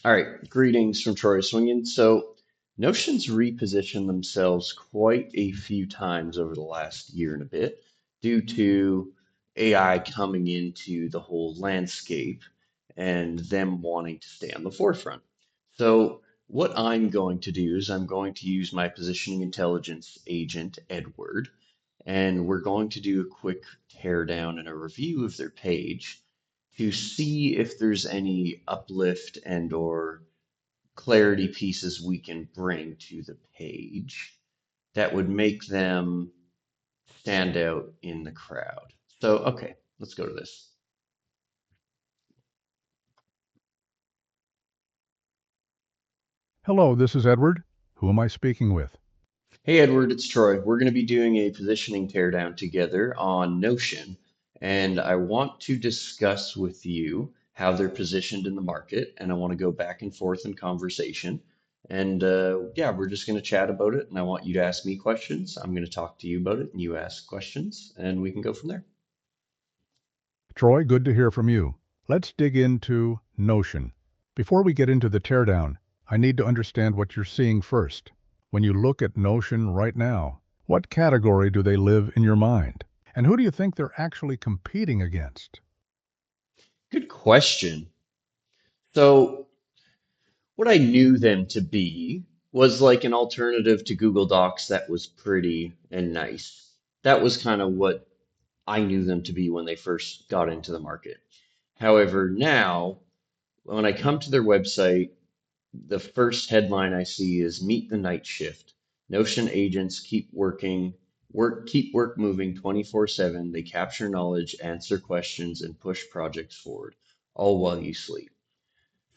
All right, greetings from Troy Swinging. So, Notion's repositioned themselves quite a few times over the last year and a bit due to AI coming into the whole landscape and them wanting to stay on the forefront. So, what I'm going to do is I'm going to use my positioning intelligence agent, Edward, and we're going to do a quick teardown and a review of their page to see if there's any uplift and or clarity pieces we can bring to the page that would make them stand out in the crowd. So, okay, let's go to this. Hello, this is Edward. Who am I speaking with? Hey, Edward, it's Troy. We're going to be doing a positioning teardown together on Notion, and I want to discuss with you how they're positioned in the market, and I want to go back and forth in conversation. And yeah, we're just going to chat about it, and I want you to ask me questions. I'm going to talk to you about it, and you ask questions, and we can go from there. Troy, good to hear from you. Let's dig into Notion. Before we get into the teardown, I need to understand what you're seeing first. When you look at Notion right now, what category do they live in your mind? And who do you think they're actually competing against? Good question. So, what I knew them to be was like an alternative to Google Docs that was pretty and nice. That was kind of what I knew them to be when they first got into the market. However, now, when I come to their website, the first headline I see is Meet the Night Shift. Notion agents keep work moving 24/7. They capture knowledge, answer questions, and push projects forward, all while you sleep.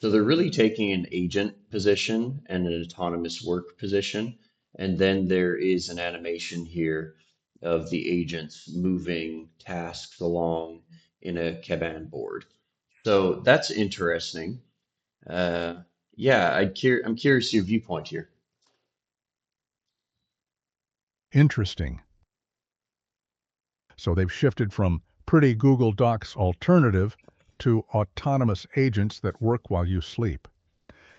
So they're really taking an agent position and an autonomous work position. And then there is an animation here of the agents moving tasks along in a Kanban board. So that's interesting. Uh, yeah, I'm curious your viewpoint here. Interesting. So they've shifted from pretty Google Docs alternative to autonomous agents that work while you sleep.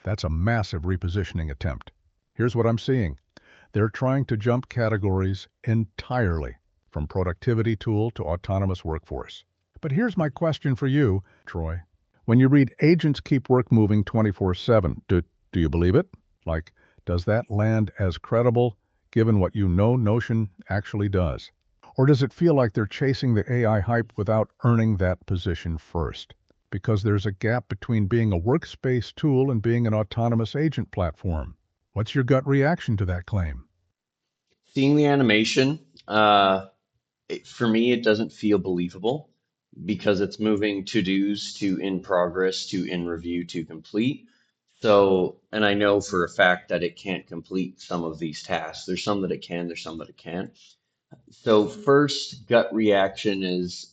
That's a massive repositioning attempt. Here's what I'm seeing. They're trying to jump categories entirely, from productivity tool to autonomous workforce. But here's my question for you, Troy. When you read agents keep work moving 24/7, do you believe it? Like, does that land as credible given what you know Notion actually does? Or does it feel like they're chasing the AI hype without earning that position first? Because there's a gap between being a workspace tool and being an autonomous agent platform. What's your gut reaction to that claim? Seeing the animation, for me, it doesn't feel believable because it's moving to-dos to in progress to in review to complete. So, and I know for a fact that it can't complete some of these tasks. There's some that it can, there's some that it can't. So, first gut reaction is,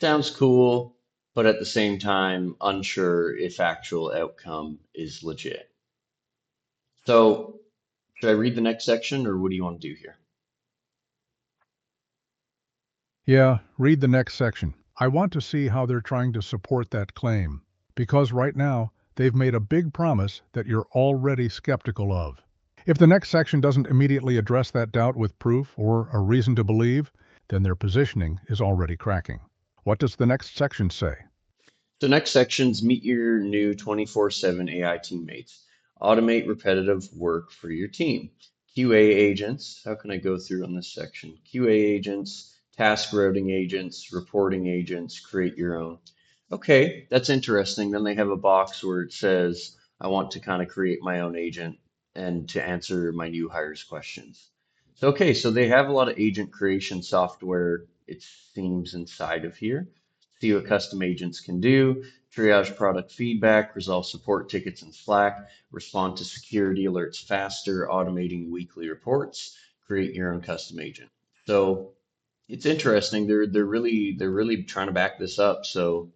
sounds cool, but at the same time, unsure if actual outcome is legit. So, should I read the next section or what do you want to do here? Yeah, read the next section. I want to see how they're trying to support that claim, because right now they've made a big promise that you're already skeptical of. If the next section doesn't immediately address that doubt with proof or a reason to believe, then their positioning is already cracking. What does the next section say? So next sections meet your new 24/7 AI teammates. Automate repetitive work for your team. QA agents. How can I go through on this section? QA agents, task routing agents, reporting agents, create your own. Okay, that's interesting. Then they have a box where it says, I want to kind of create my own agent and to answer my new hires questions. So, okay, so they have a lot of agent creation software, it seems, inside of here. See what custom agents can do, triage product feedback, resolve support tickets in Slack, respond to security alerts faster, automating weekly reports, create your own custom agent. So it's interesting. They're really trying to back this up. So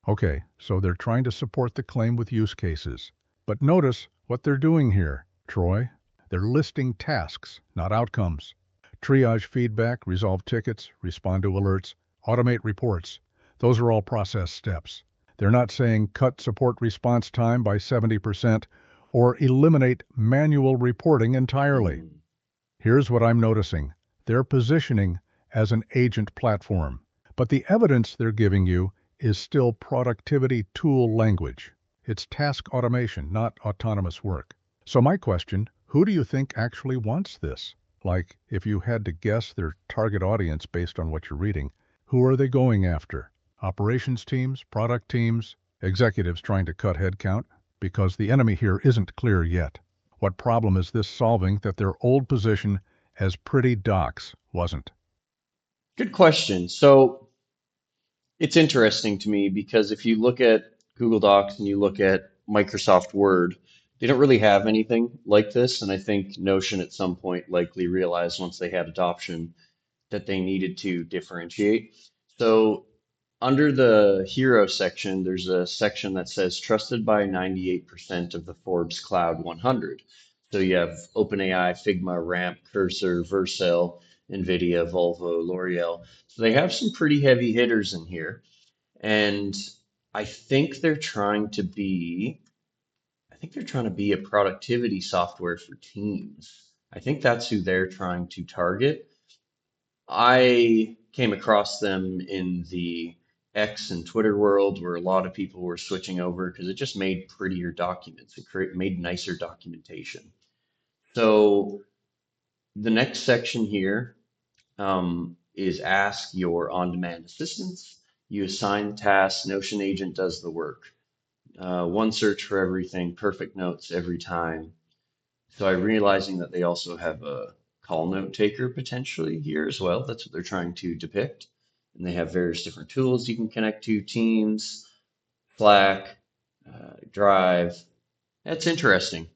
Okay, so they're trying to support the claim with use cases. But notice what they're doing here, Troy. They're listing tasks, not outcomes. Triage feedback, resolve tickets, respond to alerts, automate reports. Those are all process steps. They're not saying cut support response time by 70% or eliminate manual reporting entirely. Hmm. Here's what I'm noticing. They're positioning as an agent platform, but the evidence they're giving you is still productivity tool language. It's task automation, not autonomous work. So my question, who do you think actually wants this? Like, if you had to guess their target audience based on what you're reading, who are they going after? Operations teams, product teams, executives trying to cut headcount? Because the enemy here isn't clear yet. What problem is this solving that their old position as pretty docs wasn't? Good question. So it's interesting to me because if you look at Google Docs and you look at Microsoft Word, they don't really have anything like this. And I think Notion at some point likely realized once they had adoption that they needed to differentiate. So under the hero section, there's a section that says trusted by 98% of the Forbes Cloud 100. So you have OpenAI, Figma, Ramp, Cursor, Vercel, NVIDIA, Volvo, L'Oreal. So they have some pretty heavy hitters in here. And I think they're trying to be, I think they're trying to be a productivity software for teams. I think that's who they're trying to target. I came across them in the X and Twitter world where a lot of people were switching over because it just made prettier documents. Made nicer documentation. So the next section here is ask your on-demand assistants. You assign tasks, Notion agent does the work. One search for everything, perfect notes every time. So I'm realizing that they also have a call note taker potentially here as well. That's what they're trying to depict. And they have various different tools you can connect to, Teams, Slack, Drive. That's interesting.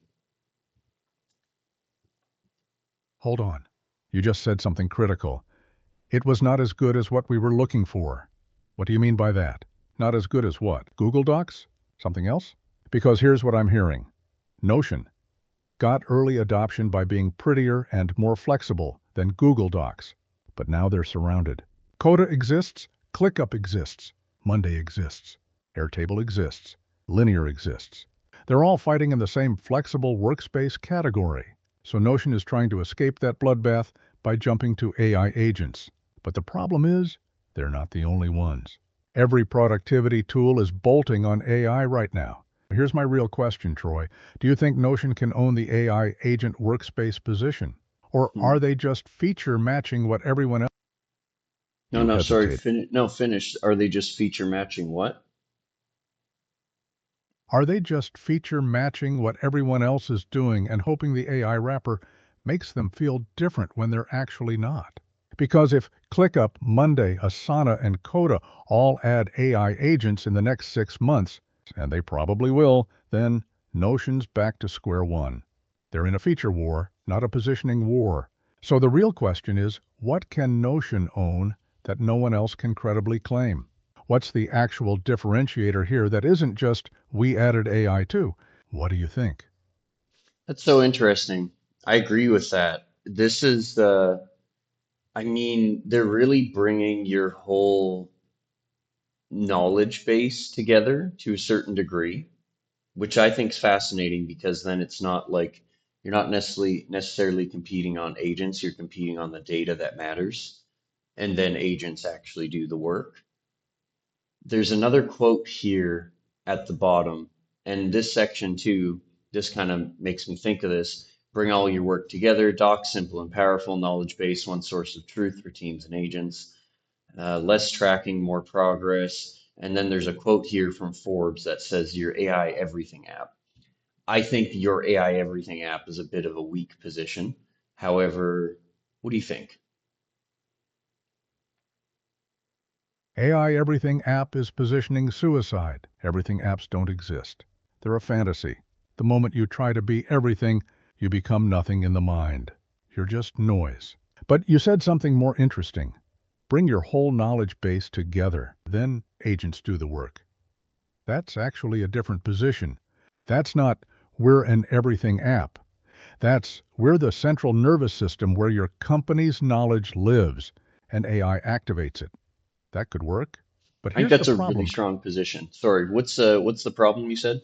Hold on. You just said something critical. It was not as good as what we were looking for. What do you mean by that? Not as good as what? Google Docs? Something else? Because here's what I'm hearing. Notion got early adoption by being prettier and more flexible than Google Docs. But now they're surrounded. Coda exists, ClickUp exists, Monday exists, Airtable exists, Linear exists. They're all fighting in the same flexible workspace category. So Notion is trying to escape that bloodbath by jumping to AI agents. But the problem is, they're not the only ones. Every productivity tool is bolting on AI right now. Here's my real question, Troy. Do you think Notion can own the AI agent workspace position? Or Hmm. are they just feature matching what everyone else? No, You no, sorry. hesitate. No, finish. Are they just feature matching what? Are they just feature matching what everyone else is doing and hoping the AI wrapper makes them feel different when they're actually not? Because if ClickUp, Monday, Asana, and Coda all add AI agents in the next 6 months, and they probably will, then Notion's back to square one. They're in a feature war, not a positioning war. So the real question is, what can Notion own that no one else can credibly claim? What's the actual differentiator here that isn't just we added AI too? What do you think? That's so interesting. I agree with that. This is I mean, they're really bringing your whole knowledge base together to a certain degree, which I think is fascinating because then it's not like you're not necessarily competing on agents, you're competing on the data that matters, and then agents actually do the work. There's another quote here at the bottom, and this section too, this kind of makes me think of this. Bring all your work together, doc, simple and powerful, knowledge base, one source of truth for teams and agents, less tracking, more progress. And then there's a quote here from Forbes that says your AI everything app. I think your AI everything app is a bit of a weak position. However, what do you think? AI Everything app is positioning suicide. Everything apps don't exist. They're a fantasy. The moment you try to be everything, you become nothing in the mind. You're just noise. But you said something more interesting. Bring your whole knowledge base together. Then agents do the work. That's actually a different position. That's not we're an everything app. That's we're the central nervous system where your company's knowledge lives and AI activates it. That could work. But I think here's the that's a really problem. strong position. Sorry, what's the problem you said?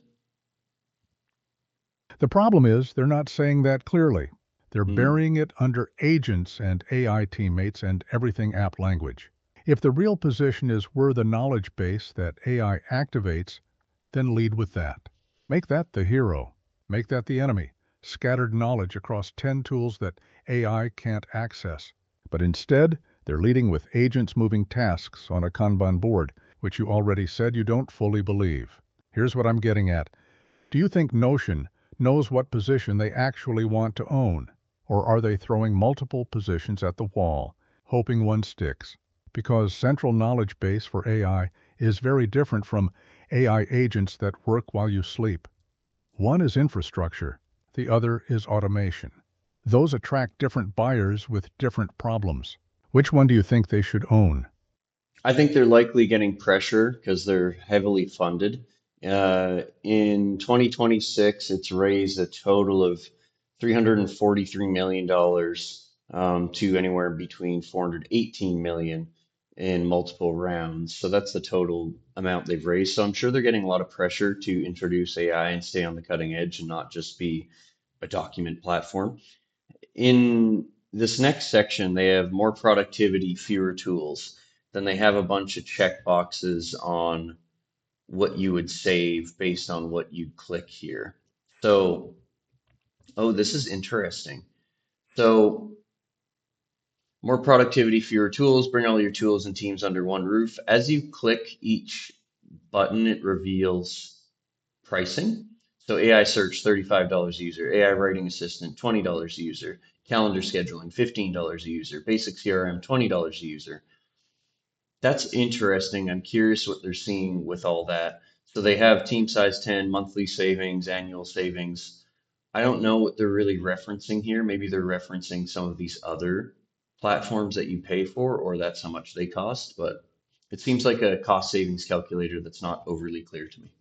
The problem is they're not saying that clearly. They're Hmm. burying it under agents and AI teammates and everything app language. If the real position is we're the knowledge base that AI activates, then lead with that. Make that the hero. Make that the enemy. Scattered knowledge across 10 tools that AI can't access. But instead, they're leading with agents moving tasks on a Kanban board, which you already said you don't fully believe. Here's what I'm getting at. Do you think Notion knows what position they actually want to own? Or are they throwing multiple positions at the wall, hoping one sticks? Because central knowledge base for AI is very different from AI agents that work while you sleep. One is infrastructure, the other is automation. Those attract different buyers with different problems. Which one do you think they should own? I think they're likely getting pressure because they're heavily funded. In 2026, it's raised a total of $343 million to anywhere between 418 million in multiple rounds. So that's the total amount they've raised. So I'm sure they're getting a lot of pressure to introduce AI and stay on the cutting edge and not just be a document platform. In this next section, they have more productivity, fewer tools. Then they have a bunch of check boxes on what you would save based on what you click here. So, oh, this is interesting. So, more productivity, fewer tools, bring all your tools and teams under one roof. As you click each button, it reveals pricing. So AI search, $35 a user, AI writing assistant, $20 a user, calendar scheduling, $15 a user, basic CRM, $20 a user. That's interesting. I'm curious what they're seeing with all that. So they have team size 10, monthly savings, annual savings. I don't know what they're really referencing here. Maybe they're referencing some of these other platforms that you pay for, or that's how much they cost, but it seems like a cost savings calculator that's not overly clear to me.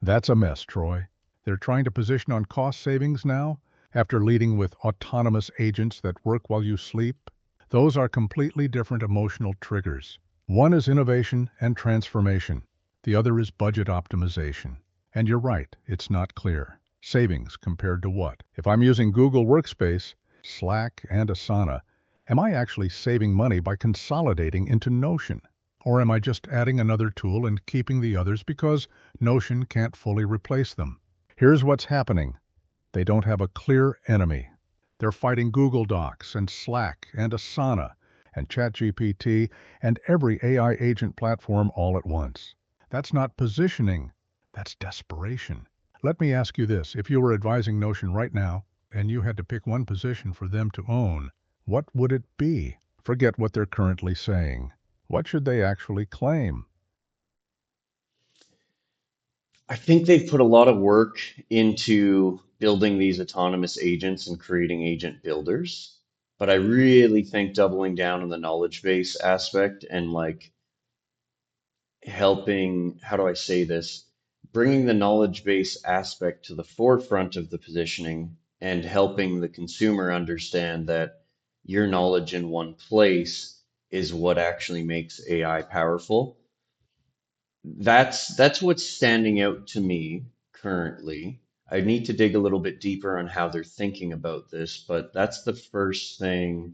That's a mess, Troy. They're trying to position on cost savings now, after leading with autonomous agents that work while you sleep. Those are completely different emotional triggers. One is innovation and transformation. The other is budget optimization. And you're right, it's not clear. Savings compared to what? If I'm using Google Workspace, Slack, and Asana, am I actually saving money by consolidating into Notion? Or am I just adding another tool and keeping the others because Notion can't fully replace them? Here's what's happening. They don't have a clear enemy. They're fighting Google Docs and Slack and Asana and ChatGPT and every AI agent platform all at once. That's not positioning, that's desperation. Let me ask you this. If you were advising Notion right now and you had to pick one position for them to own, what would it be? Forget what they're currently saying. What should they actually claim? I think they've put a lot of work into building these autonomous agents and creating agent builders. But I really think doubling down on the knowledge base aspect and like helping, how do I say this? Bringing the knowledge base aspect to the forefront of the positioning and helping the consumer understand that your knowledge in one place is what actually makes AI powerful. That's what's standing out to me currently. I need to dig a little bit deeper on how they're thinking about this, but that's the first thing.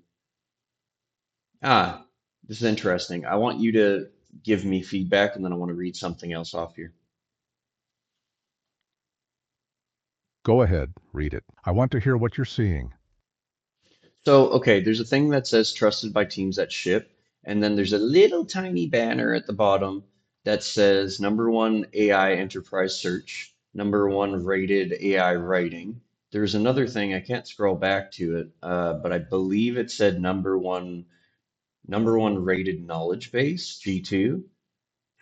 Ah, this is interesting. I want you to give me feedback and then I want to read something else off here. Go ahead, read it. I want to hear what you're seeing. So, okay, there's a thing that says trusted by teams that ship, and then there's a little tiny banner at the bottom that says number one AI enterprise search, number one rated AI writing. There's another thing, I can't scroll back to it, but I believe it said number one rated knowledge base, G2.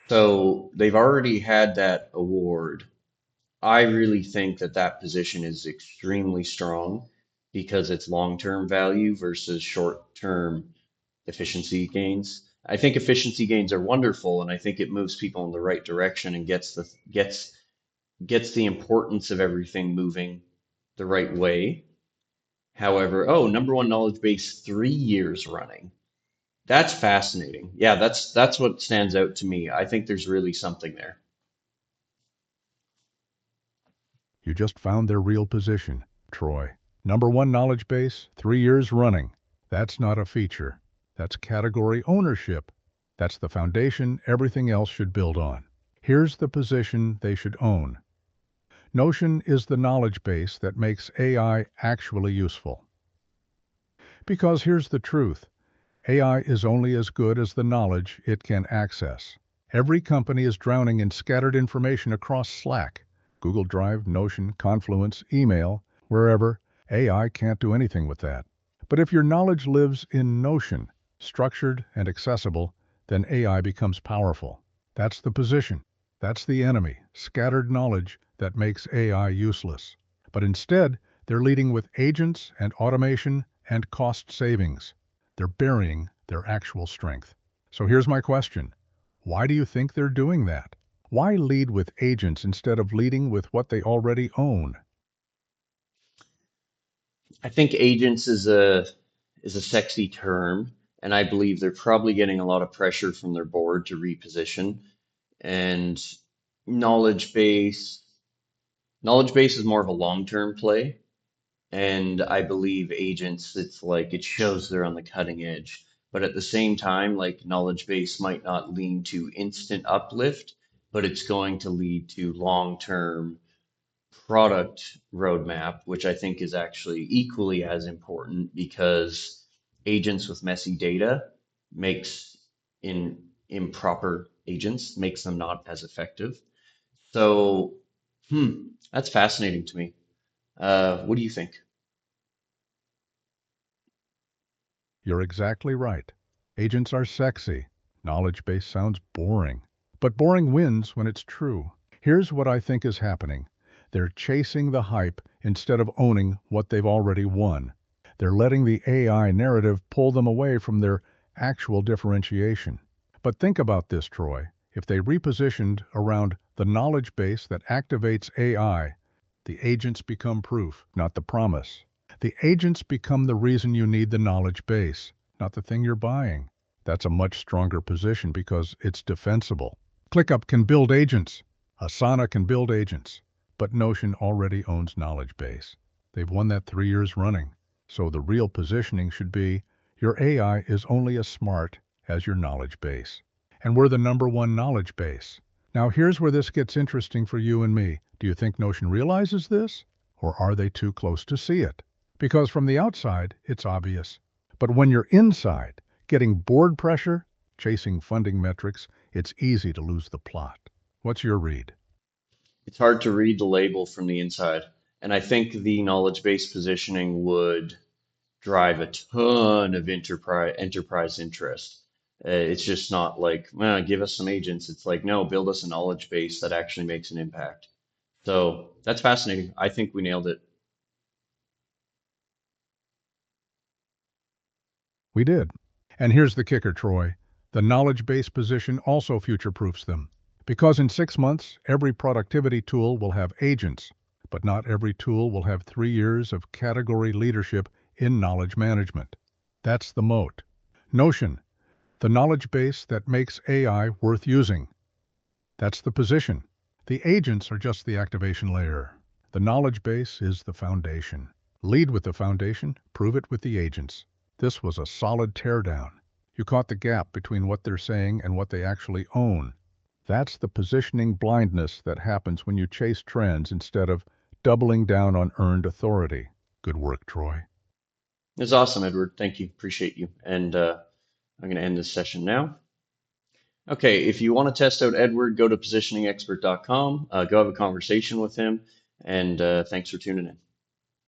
So they've already had that award. I really think that that position is extremely strong because it's long-term value versus short-term efficiency gains. I think efficiency gains are wonderful, and I think it moves people in the right direction and gets the importance of everything moving the right way. However, oh, number one knowledge base 3 years running. That's fascinating. Yeah, that's what stands out to me. I think there's really something there. You just found their real position, Troy. Number one knowledge base, 3 years running. That's not a feature. That's category ownership. That's the foundation everything else should build on. Here's the position they should own. Notion is the knowledge base that makes AI actually useful. Because here's the truth. AI is only as good as the knowledge it can access. Every company is drowning in scattered information across Slack, Google Drive, Notion, Confluence, email, wherever. AI can't do anything with that. But if your knowledge lives in Notion, structured and accessible, then AI becomes powerful. That's the position. That's the enemy, scattered knowledge that makes AI useless. But instead, they're leading with agents and automation and cost savings. They're burying their actual strength. So here's my question. Why do you think they're doing that? Why lead with agents instead of leading with what they already own? I think agents is a sexy term, and I believe they're probably getting a lot of pressure from their board to reposition. And knowledge base, knowledge base is more of a long-term play. And I believe agents, it's like it shows they're on the cutting edge. But at the same time, like knowledge base might not lead to instant uplift, but it's going to lead to long-term product roadmap, which I think is actually equally as important because agents with messy data makes in improper agents makes them not as effective. So, that's fascinating to me. What do you think? You're exactly right. Agents are sexy. Knowledge base sounds boring. But boring wins when it's true. Here's what I think is happening. They're chasing the hype instead of owning what they've already won. They're letting the AI narrative pull them away from their actual differentiation. But think about this, Troy. If they repositioned around the knowledge base that activates AI, the agents become proof, not the promise. The agents become the reason you need the knowledge base, not the thing you're buying. That's a much stronger position because it's defensible. ClickUp can build agents. Asana can build agents. But Notion already owns knowledge base. They've won that 3 years running. So the real positioning should be your AI is only as smart as your knowledge base. And we're the number one knowledge base. Now here's where this gets interesting for you and me. Do you think Notion realizes this? Or are they too close to see it? Because from the outside, it's obvious. But when you're inside, getting board pressure, chasing funding metrics, it's easy to lose the plot. What's your read? It's hard to read the label from the inside. And I think the knowledge base positioning would drive a ton of enterprise interest. It's just not like, well, give us some agents. It's like, no, build us a knowledge base that actually makes an impact. So that's fascinating. I think we nailed it. We did. And here's the kicker, Troy. The knowledge base position also future proofs them. Because in 6 months, every productivity tool will have agents, but not every tool will have 3 years of category leadership in knowledge management. That's the moat. Notion, the knowledge base that makes AI worth using. That's the position. The agents are just the activation layer. The knowledge base is the foundation. Lead with the foundation, prove it with the agents. This was a solid teardown. You caught the gap between what they're saying and what they actually own. That's the positioning blindness that happens when you chase trends instead of doubling down on earned authority. Good work, Troy. It's awesome, Edward. Thank you. Appreciate you. And I'm going to end this session now. Okay, if you want to test out Edward, go to positioningexpert.com, go have a conversation with him, and thanks for tuning in.